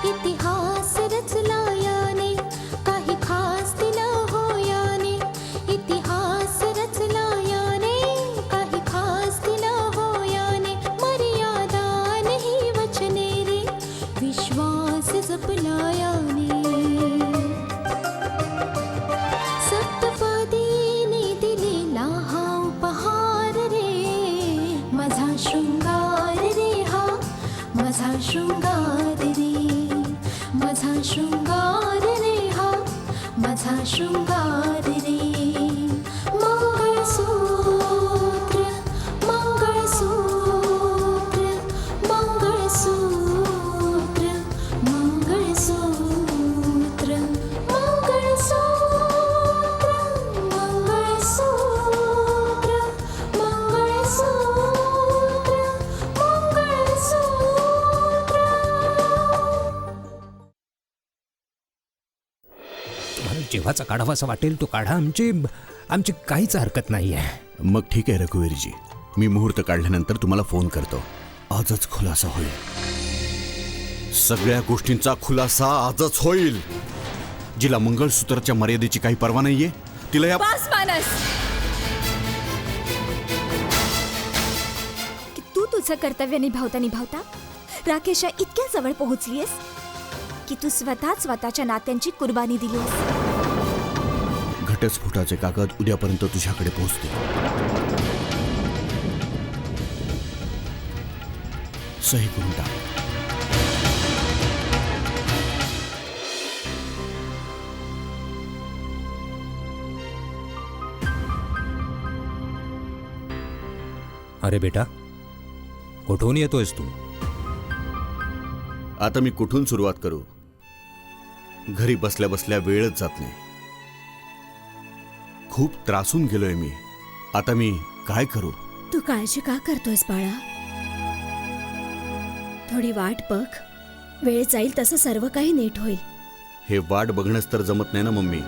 इतिहास रचला याने, काही खास दिलं हो याने. इतिहास रचला याने, काही खास दिलं हो याने. मर्यादा नाही वचने रे, विश्वास जपला याने. सप्तपदीने दिलेला हा उपहार रे, माझा शृंगार रे हा, माझा शृंगार रे. माझा शृंगार रे हा, माझा शृंगार रे. मंगळसूत्र, मंगळसूत्र, मंगळसूत्र, मंगळसूत्र, मंगळसूत्र, मंगळसूत्र, मंगळसूत्र, मंगळसूत्र. जेव्हाचा काढावासा वाटेल तो काढा, आमची काहीच हरकत नाही आहे. मग ठीक आहे रघुवीरजी, मी मुहूर्त काढल्यानंतर तुम्हाला फोन करतो. आजच खुलासा होईल, सगळ्या गोष्टींचा खुलासा आजच होईल. जिला मंगळसूत्राच्या मर्यादेची काही पर्वा नाहीये तिला या बस मानस, की तू तुझं कर्तव्य निभावता निभावता राकेशच्या इतक्या जवळ पोहोचलीयस की तू स्वतःच्या नात्यांची कुर्बानी दिलीस. घटस्फोटाचे कागद उद्यापर्यंत तुझ्याकडे पोहोचते. सही करून टाक. अरे बेटा, कुठून येतोयस तू? आता मी कुठून सुरुवात करू? घरी बसल्या बसल्या वेळच जात नाही. खूप त्रासून गेलोय मी. आता मी काय करू? तू काळजी का करतोयस बाळा? थोडी वाट बघ, वेळ जाईल तसं सर्व काही नीट होईल. हे वाट बघणंच तर जमत नाही ना मम्मी.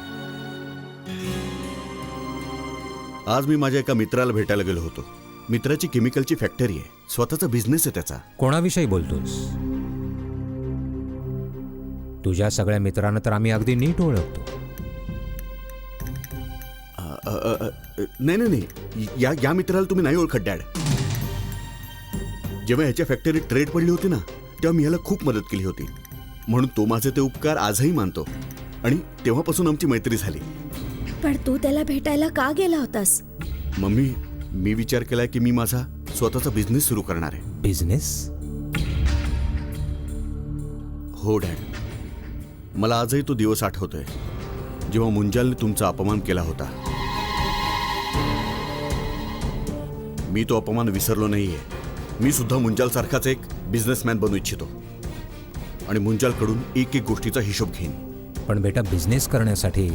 आज मी माझ्या एका मित्राला भेटायला गेलो होतो. मित्राची केमिकलची फॅक्टरी आहे, स्वतःचा बिझनेस आहे त्याचा. कोणाविषयी बोलतोस? तुझ्या सगळ्या मित्रांना तर आम्ही अगदी नीट ओळखतो. नाही नाही नाही, या मित्राला तुम्ही नाही ओळखत डॅड. जेव्हा ह्याच्या फॅक्टरीत ट्रेड पडली होती ना, तेव्हा मी ह्याला खूप मदत केली होती. म्हणून तो माझे ते उपकार आजही मानतो आणि तेव्हापासून आमची मैत्री झाली. पण तू त्याला भेटायला का गेला होतास? मम्मी, मी विचार केलाय की मी माझा स्वतःचा बिझनेस सुरू करणार आहे. बिझनेस? हो डॅड, मला आजही तो दिवस आठवतोय जेव्हा मुंजालने तुमचा अपमान केला होता. मी तो अपमान विसरलो नाहीये. मी सुद्धा मुंजाल सारखाच एक बिझनेसमॅन बनू इच्छितो आणि मुंजालकडून एक एक गोष्टीचा हिशोब घेईन. पण बेटा, बिझनेस करण्यासाठी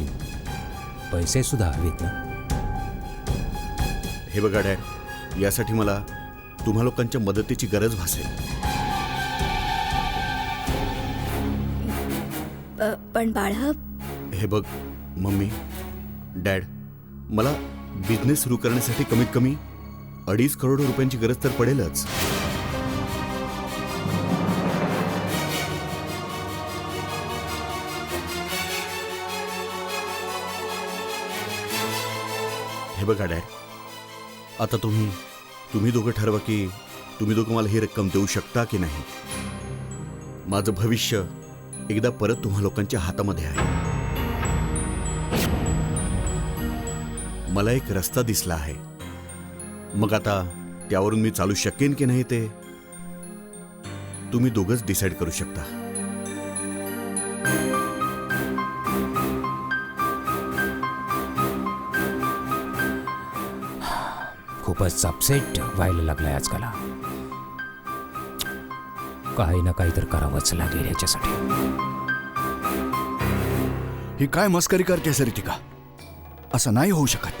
पैसे सुद्धा हवेत ना. हे बघा डॅड, यासाठी मला तुम्हा लोकांच्या मदतीची गरज भासेल. पण बाळा, हे बघ मम्मी, डॅड, मला बिझनेस सुरू करण्यासाठी कमीत कमी 2.5 करोड रुपयांची गरज तर पडेलच. हे बघा डॅड, आता तुम्ही दोघं ठरवा की तुम्ही दोघं मला ही रक्कम देऊ शकता की नाही. माझं भविष्य एकदा परत तुम्हा लोकांच्या हातामध्ये आहे. मला एक रस्ता दिसला आहे. मग आता त्यावरून मी चालू शकेन की नाही ते तुम्ही दोघंच डिसाईड करू शकता. खूपच अपसेट व्हायला लागलाय आजकाल. काही ना काही तर करावंच लागेल याच्यासाठी. ही काय मस्करी करतेस रितिका? असं नाही होऊ शकत.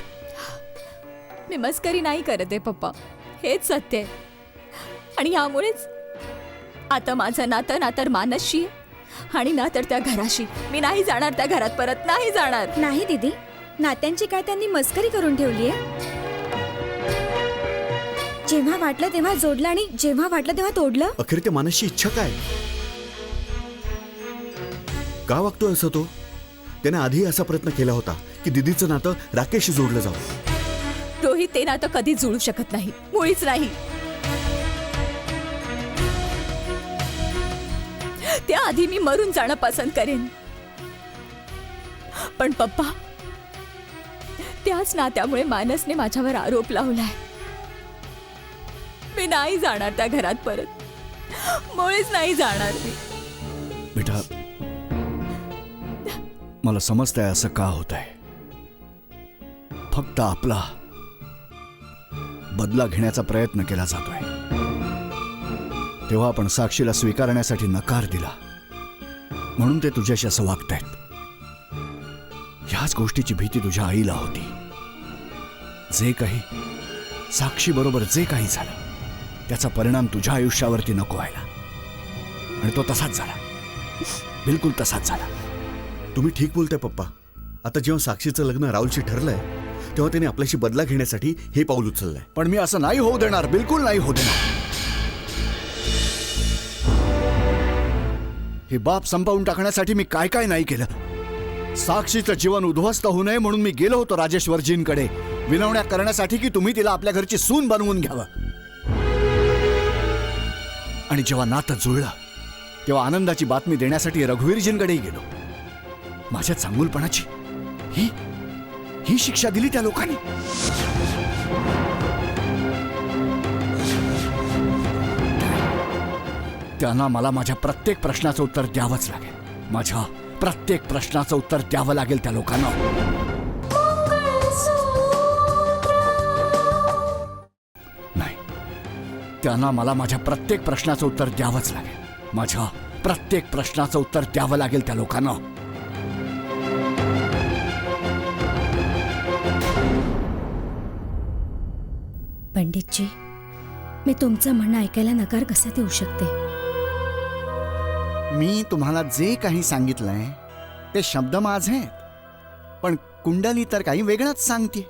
मी मस्करी नाही करत आहे पप्पा, हेच सत्य आहे. आणि यामुळेच आता माझं नातं ना तर मानसशी आणि ना तर त्या घराशी. मी नाही जाणार त्या घरात, परत नाही जाणार. नाही दीदी, नात्यांची काय त्यांनी मस्करी करून ठेवली आहे. जेव्हा वाटलं तेव्हा जोडलं आणि जेव्हा वाटलं तेव्हा तोडलं. अखेर त्या मानसची इच्छा काय? का वागतोय असं तो? त्याने आधी असा प्रयत्न केला होता की दिदीचं नातं राकेशशी जोडलं जावं. रोहित, ते नातं कधीच जुळू शकत नाही, मुळीच नाही. त्याआधी मी मरून जाणं पसंत करेन. पण पप्पा, त्याच नात्यामुळे मानसने माझ्यावर आरोप लावलाय. मी नाही जाणार त्या घरात परत, मुळीच नाही जाणार मी. बेटा, मला समजतंय असं का होत आहे. फक्त आपला बदला घेण्याचा प्रयत्न केला जातोय. तेव्हा आपण साक्षीला स्वीकारण्यासाठी नकार दिला म्हणून ते तुझ्याशी असं वागतायत. ह्याच गोष्टीची भीती तुझ्या आईला होती. जे काही साक्षी बरोबर जे काही झालं त्याचा परिणाम तुझ्या आयुष्यावरती नको व्हायला, आणि तो तसाच झाला. बिलकुल तसाच झाला. तुम्ही ठीक बोलताय पप्पा. आता जेव्हा साक्षीचं लग्न राहुलशी ठरलंय तेव्हा त्याने आपल्याशी बदला घेण्यासाठी हे पाऊल उचललंय. पण मी असं नाही होऊ देणार, बिलकुल नाही होऊ देणार. हे बाप संपवून टाकण्यासाठी मी काय काय नाही केलं. साक्षीचं जीवन उद्ध्वस्त होऊ नये म्हणून मी गेलो होतो राजेश्वरजींकडे विनवण्या करण्यासाठी की तुम्ही तिला आपल्या घरची सून बनवून घ्यावं. आणि जेव्हा नातं जुळलं तेव्हा आनंदाची बातमी देण्यासाठी रघुवीरजींकडेही गेलो. माझ्या चांगुलपणाची ही शिक्षा दिली त्या लोकांनी. त्यांना मला माझ्या प्रत्येक प्रश्नाचं उत्तर द्यावंच लागेल. माझ्या प्रत्येक प्रश्नाचं उत्तर द्यावं लागेल त्या लोकांना. नाही, त्यांना मला माझ्या प्रत्येक प्रश्नाचं उत्तर द्यावंच लागेल. माझ्या प्रत्येक प्रश्नाचं उत्तर द्यावं लागेल त्या लोकांना. पंडितजी, मी तुमचं म्हणणं ऐकायला नकार कसा देऊ शकते. मी तुम्हाला जे काही सांगितलंय ते शब्द माझे आहेत, पण कुंडली तर काही वेगळंच सांगते.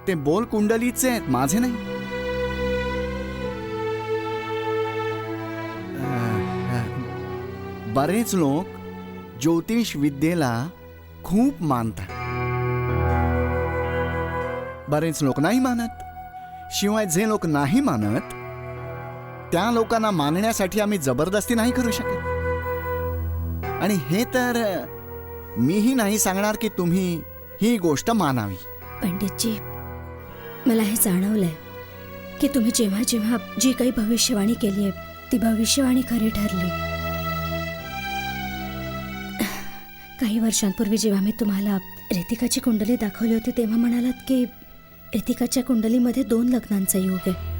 ते बोल कुंडलीचे आहेत, माझे नाही. बरेच लोक ज्योतिष विद्येला खूप मानतात, बरेच लोक नाही मानत. शिवाय जे लोक नाही मानत त्या लोकांना मानण्यासाठी आम्ही जबरदस्ती नाही करू शकत. आणि हे तर मीही नाही सांगणार की तुम्ही ही गोष्ट मानावी. पंडितजी, मला हे जाणवलंय की तुम्ही जेव्हा जेव्हा जी काही भविष्यवाणी केली आहे ती भविष्यवाणी खरी ठरली. काही वर्षांपूर्वी जेव्हा मी तुम्हाला रितिकाची कुंडली दाखवली होती तेव्हा म्हणालात की रितिकाच्या कुंडलीमध्ये 2 लग्नांचा योग आहे.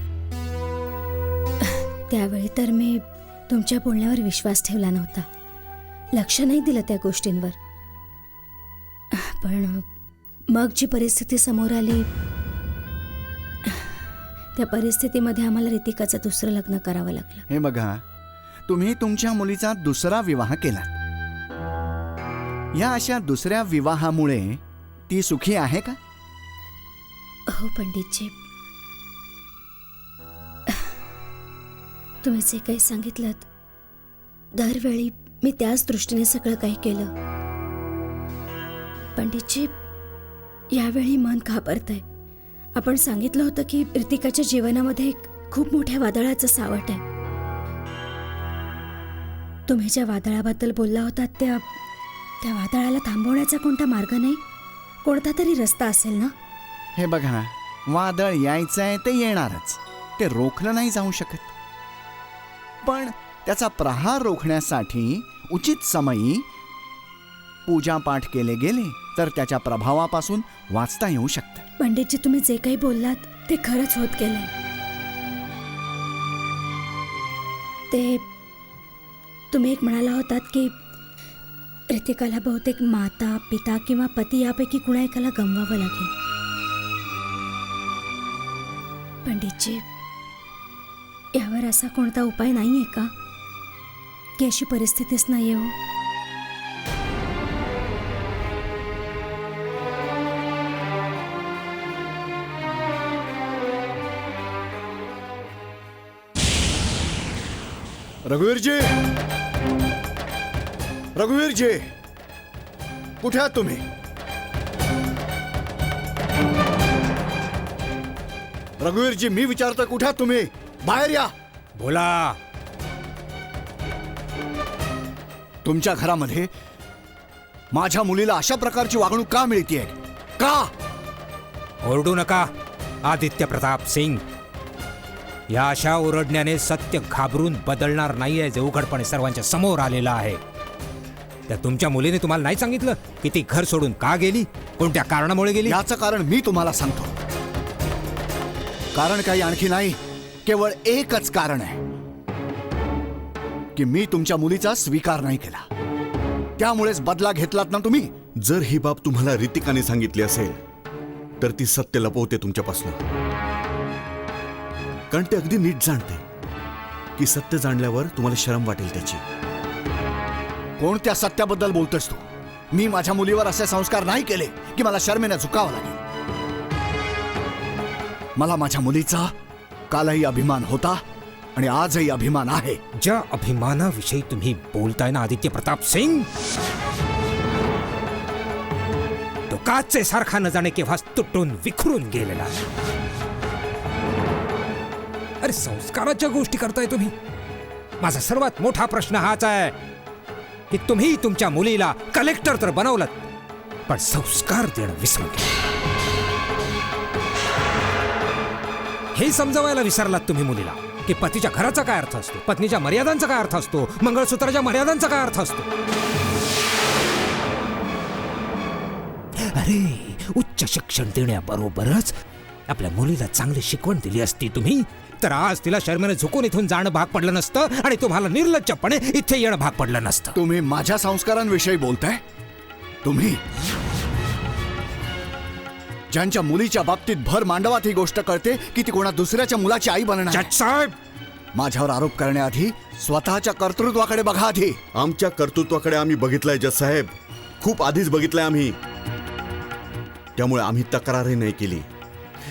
त्यावेळी तर मी तुमच्या बोलण्यावर विश्वास ठेवला नव्हता, लक्ष नाही दिलं त्या गोष्टींवर. पण मग जी परिस्थिती समोर आली त्या परिस्थितीमध्ये आम्हाला रितिकाचं दुसरं लग्न करावं लागलं. हे बघा, तुम्ही तुमच्या मुलीचा दुसरा विवाह केला. या अशा दुसऱ्या विवाहामुळे ती सुखी आहे का? हो पंडितजी, तुम्ही जे काही सांगितलं दरवेळी मी त्याच दृष्टीने सगळं काही केलं. पंडितजी, यावेळी मन घाबरतंय. आपण सांगितलं होतं की रितिकाच्या जीवनामध्ये एक खूप मोठ्या वादळाचं सावट आहे. तुम्ही ज्या वादळाबद्दल बोलला होता त्या वादळाला थांबवण्याचा कोणता मार्ग नाही, कोणता तरी रस्ता असेल ना? हे बघा ना, वादळ यायचं आहे ते येणारच, ते रोखलं नाही जाऊ शकत. पण त्याचा प्रहार रोखण्यासाठी उचित समयी पूजापाठ केले गेले तर त्याच्या प्रभावापासून वाचता येऊ शकतं. पंडितजी, तुम्ही जे काही बोललात ते खरंच होत गेलंय. ते तुम्ही एक म्हणाला होतात की रितिकाला बहुतेक माता, पिता किंवा पती यापैकी कुणा एकाला गमवावं लागेल. पंडितजी, यावर असा कोणता उपाय नाहीये का की अशी परिस्थितीच नाही येऊ? रघुवीरजी, रघुवीरजी, कुठे आहात तुम्ही? रघुवीरजी, मी विचारतोय कुठे आहात तुम्ही? बाहेर या. बोला. तुमच्या घरामध्ये माझ्या मुलीला अशा प्रकारची वागणूक का मिळतीये? का? ओरडू नका आदित्य प्रताप सिंग. या अशा ओरडण्याने सत्य घाबरून बदलणार नाहीये, जे उघडपणे सर्वांच्या समोर आलेलं आहे. त्या तुमच्या मुलीने तुम्हाला नाही सांगितलं की ती घर सोडून का गेली, कोणत्या कारणामुळे गेली? याचं कारण मी तुम्हाला सांगतो. कारण काही आणखी नाही, केवळ एकच कारण आहे की मी तुमच्या मुलीचा स्वीकार नाही केला. त्यामुळेच बदला घेतलात ना तुम्ही. जर ही बाब तुम्हाला रितिकाने सांगितली असेल तर ती सत्य लपवते तुमच्यापासून. कारण ते अगदी नीट जाणते की सत्य जाणल्यावर तुम्हाला शरम वाटेल त्याची. कोणत्या सत्याबद्दल बोलतोस तू? मी माझ्या मुलीवर असे संस्कार नाही केले की मला शर्मेने झुकावं लागेल. मला माझ्या मुलीचा कालही अभिमान होता आणि आजही अभिमान आहे. ज्या अभिमानाविषयी तुम्ही बोलताय ना आदित्य प्रताप सिंग, तो काचे सारखा न जाणे केव्हा तुटून विखरून गेलेला आहे. अरे संस्काराच्या गोष्टी करताय तुम्ही. माझा सर्वात मोठा प्रश्न हाच आहे की तुम्ही तुमच्या मुलीला कलेक्टर तर बनवलं, पण संस्कार देणं विसरून गेला. हे समजावायला विसरलात तुम्ही मुलीला की पतीच्या घराचा काय अर्थ असतो, पत्नीच्या मर्यादांचा काय अर्थ असतो, मंगळसूत्राच्या मर्यादांचा काय अर्थ असतो. अरे उच्च शिक्षण देण्याबरोबरच आपल्या मुलीला चांगली शिकवण दिली असती तुम्ही, तर आज तिला शर्मेने झुकून इथून जाणं भाग पडलं नसतं आणि तुम्हाला निर्लज्जपणे इथे येणं भाग पडलं नसतं. तुम्ही माझ्या संस्कारांविषयी बोलताय? तुम्ही ज्यांच्या मुलीच्या बाबतीत भर मांडवात ही गोष्ट कळते की ती कोणा दुसऱ्याच्या मुलाची आई बनणार आहे. जज साहेब, माझ्यावर आरोप करण्याआधी स्वतःच्या कर्तृत्वाकडे बघा आधी. आमच्या कर्तृत्वाकडे आम्ही बघितलंय जज साहेब, खूप आधीच बघितलंय आम्ही. त्यामुळे आम्ही तक्रारही नाही केली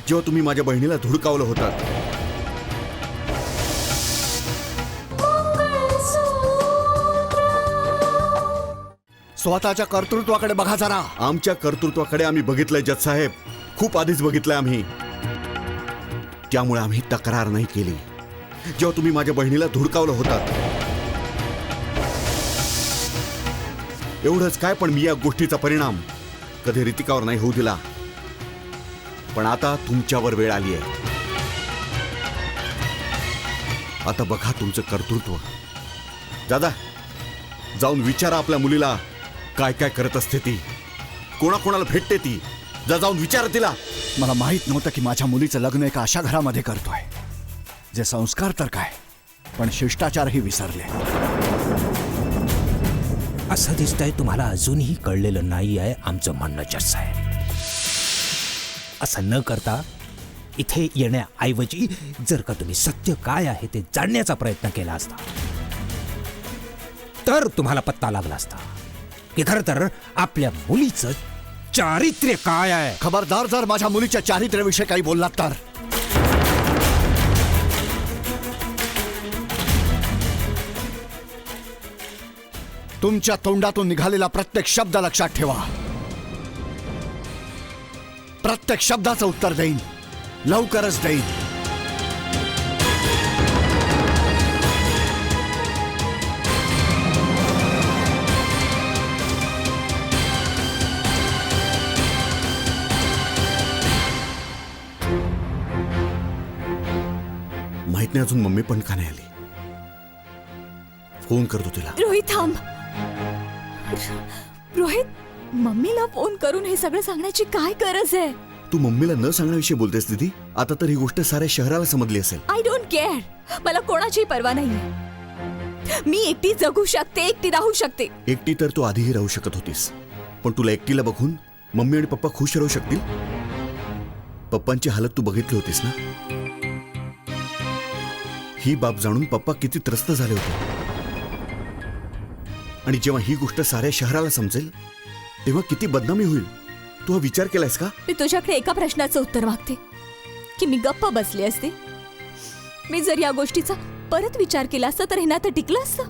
जेव्हा तुम्ही माझ्या बहिणीला धुडकावलं होतात. स्वतःच्या कर्तृत्वाकडे बघा जरा. आमच्या कर्तृत्वाकडे आम्ही बघितलंय जज साहेब, खूप आधीच बघितलंय आम्ही. त्यामुळे आम्ही तक्रार नाही केली जेव्हा तुम्ही माझ्या बहिणीला धुडकावलं होतात. एवढंच काय, पण मी या गोष्टीचा परिणाम कधी रितिकावर नाही होऊ दिला. पण आता तुमच्यावर वेळ आली आहे. आता बघा तुमचं कर्तृत्व. दादा, जाऊन विचारा आपल्या मुलीला काय काय करत असते ती, कोणाकोणाला भेटते ती. जाऊन विचारा तिला. मला माहित नव्हतं की माझ्या मुलीचं लग्न एका अशा घरामध्ये करतोय जे संस्कार तर काय, पण शिष्टाचारही विसरले. असं दिसतंय तुम्हाला अजूनही कळलेलं नाही आहे आमचं म्हणणं जज आहे. असं न करता इथे येण्याऐवजी जर का तुम्ही सत्य काय आहे ते जाणण्याचा प्रयत्न केला असता तर तुम्हाला पत्ता लागला असता की खरं तर आपल्या मुलीचं चारित्र्य काय आहे. खबरदार जर माझ्या मुलीच्या चारित्र्याविषयी काही बोललात तर. तुमच्या तोंडातून निघालेला प्रत्येक शब्द लक्षात ठेवा. प्रत्येक शब्दाचं उत्तर देईन, लवकरच देईन. माहित नाही अजून मम्मी पण का नाही आली. फोन करतो तिला. रोहित थांब. रोहित, मम्मीला फोन करून हे सगळं सांगण्याची काय गरज आहे? तू मम्मीला न सांगण्याविषयी बोलतेस दीदी. आता तर ही गोष्ट साऱ्या शहराला समजली असेल. I don't care. मला कोणाची पर्वा नाहीये. मी एकटी जगू शकते, एकटी राहू शकते. एकटी तर तू आधीही राहू शकत होतीस, पण तुला एकटीला बघून मम्मी आणि पप्पा खुश राहू शकतील. पप्पांची हालत तू बघितली होतीस ना. ही बाब जाणून पप्पा किती त्रस्त झाले होते. आणि जेव्हा ही गोष्ट साऱ्या शहराला समजेल तेव्हा किती बदनामी होईल. तू हा विचार केलायस का? मी तुझ्याकडे एका प्रश्नाचं उत्तर मागते की मी गप्प बसले असते. मी जर या गोष्टीचा परत विचार केला असता तर हे नातं टिकलं असतं.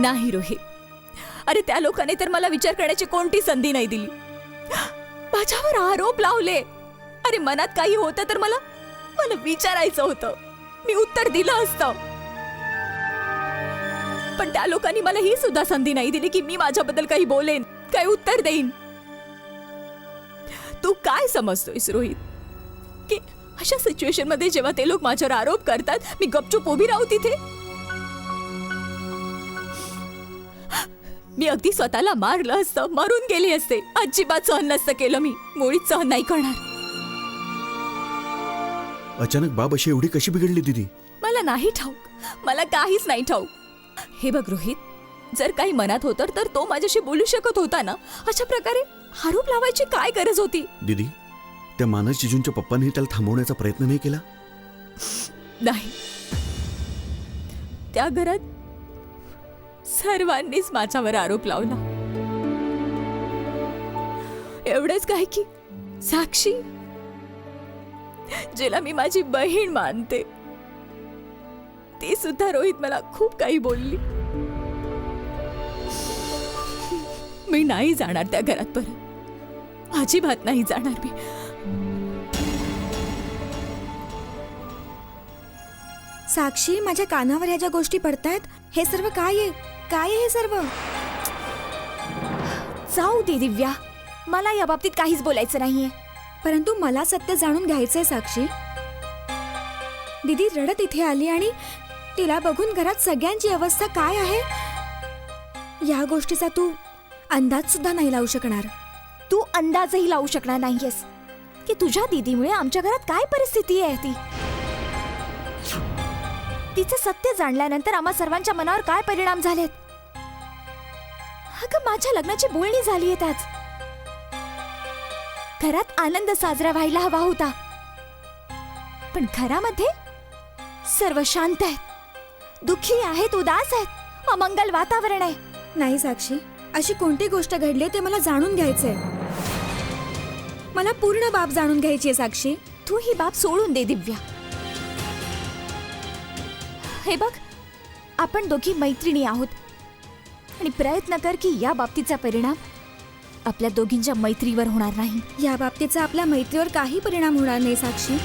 नाही रोहित, अरे त्या लोकांनी तर मला विचार करण्याची कोणती संधी नाही दिली. माझ्यावर आरोप लावले. अरे मनात काही होतं तर मला विचारायचं होतं, मी उत्तर दिलं असतं. पण त्या लोकांनी मला ही सुद्धा संधी नाही दिली की मी माझ्याबद्दल काही बोलेन, काही उत्तर देईन. तू काय समजतोयस रोहित की अशा सिच्युएशन मध्ये जेव्हा ते लोक माझ्यावर आरोप करतात मी गपचूप उभी राहू तिथे? मी अगदी स्वतःला मारलं असतं, मरून गेले असते. अजिबात सहन नसतं केलं मी, मुळीच सहन नाही करणार. अचानक बाब अशी एवढी कशी बिघडली दीदी? मला नाही ठाऊक, मला काहीच नाही ठाऊक. हे बघ रोहित, जर काही मनात होतं तर तो माझ्याशी बोलू शकत होता ना. अशा प्रकारे आरोप लावायची काय गरज होती? दीदी, त्या मानस जिजूंच्या पप्पांनी त्याला थांबवण्याचा प्रयत्न नाही केला? नाही, त्या घरात सर्वांनीच माझ्यावर आरोप लावला. एवढंच काय की साक्षी, जिला मी माझी बहीण मानते, ती सुद्धा रोहित मला खूप काही बोलली. मी नाही जाणार त्या घरात परत, अजिबात नाही जाणार मी. साक्षी, माझ्या कानावर ह्या ज्या गोष्टी पडतायत हे सर्व काय आहे? काय आहे हे सर्व? जाऊ दे दिव्या, मला या बाबतीत काहीच बोलायचं नाहीये. परंतु मला सत्य जाणून घ्यायचंय साक्षी. दीदी रडत इथे आली आणि तिला बघून घरात सगळ्यांची अवस्था काय आहे या गोष्टीचा तू अंदाज सुद्धा नाही लावू शकणार. तू अंदाजही लावू शकणार नाहीयेस की तुझ्या दीदीमुळे आमच्या घरात काय परिस्थिती आहे ती. तिचं सत्य जाणल्यानंतर आम्हा सर्वांच्या मनावर काय परिणाम झालेत. अगं, माझ्या लग्नाची बोलणी झाली आहे आज. घरात आनंद साजरा व्हायला हवा होता, पण घरामध्ये सर्व शांत आहेत, दुःखी आहेत, उदास आहेत, अमंगल वातावरण आहे. नाही साक्षी, अशी कोणती गोष्ट घडली ते मला जाणून घ्यायचंय. मला पूर्ण बाब जाणून घ्यायची आहे साक्षी. तू ही बाब सोडून दे दिव्या. हे बघ, आपण दोघी मैत्रिणी आहोत आणि प्रयत्न कर की या बाबतीचा परिणाम आपल्या दोघींच्या मैत्रीवर होणार नाही. या बाबतीचा आपल्या मैत्रीवर काही परिणाम होणार नाही साक्षी.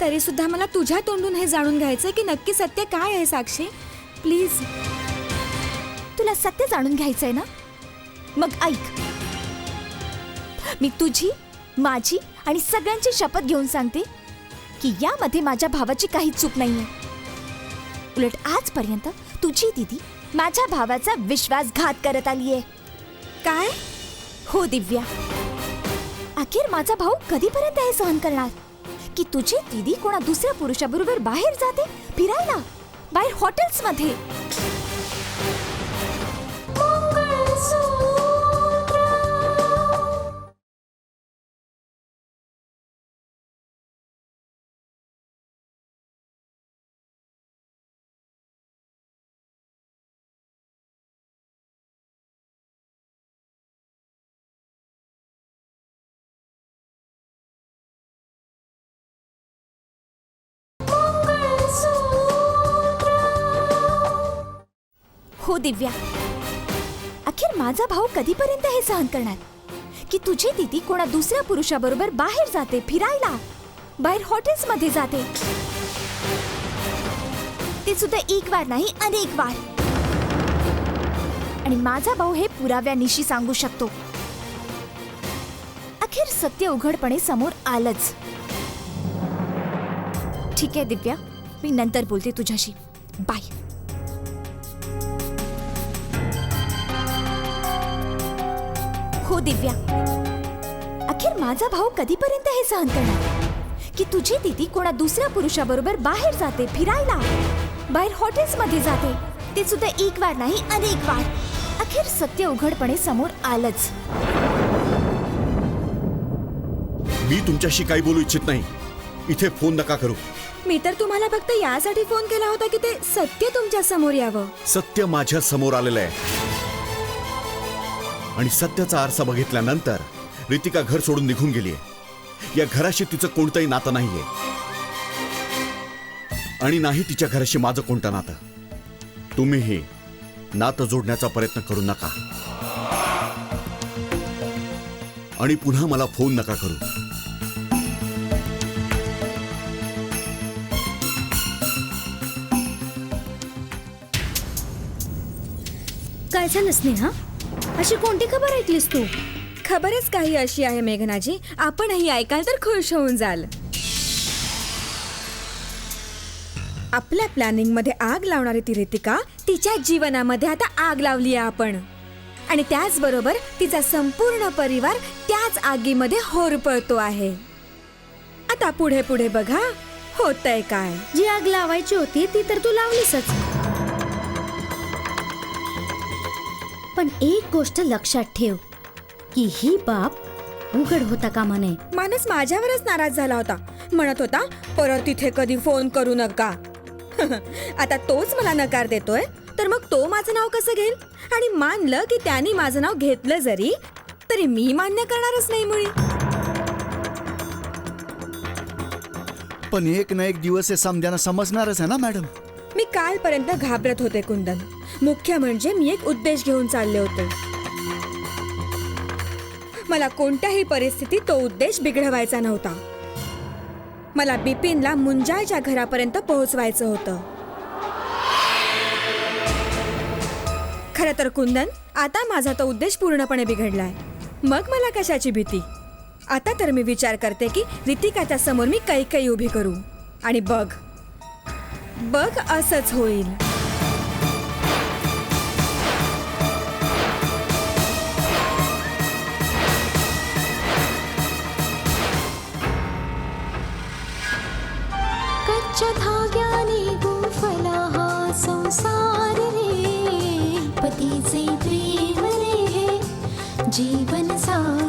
तरी सुद्धा मला तुझ्या तोंडून हे जाणून घ्यायचंय की नक्की सत्य काय आहे साक्षी. प्लीज. तुला सत्य जाणून घ्यायचंय ना? मग ऐक, मी तुझी, माझी आणि सगळ्यांची शपथ घेऊन सांगते की यामध्ये माझ्या भावाची काही चूक नाहीये. उलट आजपर्यंत तुझी दीदी माझ्या भावाचा विश्वासघात करत आलीये. काय? हो दिव्या, अखेर माझा भाऊ कधीपर्यंत हे सहन करणार की तुझी दीदी कोणा दुसऱ्या पुरुषाबरोबर बाहेर जाते फिरायला, बाहेर हॉटेल्समध्ये. हो दिव्या, अखेर माझा भाऊ कधीपर्यंत हे सहन करणार की तुझी दीदी कोणा दुसऱ्या पुरुषाबरोबर बाहेर जाते फिरायला, बाहेर हॉटेल्समध्ये जाते, ते सुद्धा एक वार नाही अनेक वार. आणि माझा भाऊ हे पुराव्यानिशी सांगू शकतो. अखेर सत्य उघडपणे समोर आलंच. ठीक आहे दिव्या, मी नंतर बोलते तुझ्याशी. बाय. हो दिव्या, अखेर माझा भाऊ कधीपर्यंत हे सहन करणार की तुझी दीदी कोणा दुसऱ्या पुरुषाबरोबर बाहेर जाते फिरायला, बाहेर हॉटेल्समध्ये जाते, ते सुद्धा एक वार नाही अनेक वार. अखेर सत्य उघडपणे समोर आलंच. मी तुमच्याशी काही बोलू इच्छित नाही. इथे फोन नका करू. मी तर तुम्हाला फक्त यासाठी फोन केला होता की ते सत्य तुमच्या समोर यावं. सत्य माझ्या समोर आलेलं आहे आणि सत्याचा आरसा बघितल्यानंतर रितिका घर सोडून निघून गेलीये. या घराशी तिचं कोणतंही नातं नाहीये आणि नाही तिच्या घराशी माझं कोणतं नातं। तुम्हीही नातं जोडण्याचा प्रयत्न करू नका आणि पुन्हा मला फोन नका करू। काय झालं स्नेहा? अशी कोणती खबर ऐकलीस तू? खबरच काही अशी आहे मेघनाजी, आपणही ऐकाल तर खुश होऊन जाल। आपल्या प्लॅनिंग मध्ये आग लावणारी ती रितिका तिच्या जीवनामध्ये आता आग लावली आहे आपण, आणि त्याचबरोबर तिचा संपूर्ण परिवार त्याच आगीमध्ये होरपळतो आहे। आता पुढे पुढे बघा होतंय काय। जी आग लावायची होती ती तर तू लावलीसच, पण एक गोष्ट लक्षात ठेव की ही बाब उघड होता कामा नये। मानस माझ्यावरच नाराज झाला होता, म्हणत होता परत तिथे कधी फोन करू नका। आता तोच मला नकार देतोय तर मग तो माझं नाव कसं घेईल? आणि मानलं की त्यांनी माझं नाव घेतलं जरी तरी मी मान्य करणारच नाही मुळी। पण एक ना एक दिवस हे समजायला समजणारच आहे ना मॅडम। मी कालपर्यंत घाबरत होते कुंदन, मुख्य म्हणजे मी एक उद्देश घेऊन चालले होते। मला कोणत्याही परिस्थितीत तो उद्देश बिघडवायचा नव्हता। मला बिपिनला मुंजाळच्या घरापर्यंत पोहोचवायचं होतं। खरं तर कुंदन, आता माझा तो उद्देश पूर्णपणे बिघडलाय। मग मला कशाची भीती? आता तर मी विचार करते की रितिकाच्या समोर मी कैकई उभी करू, आणि बघ बघ असंच होईल। कच्च्या धाग्याने गुंफला हा संसार रे, पतीचे प्रेम रे हे जीवन सार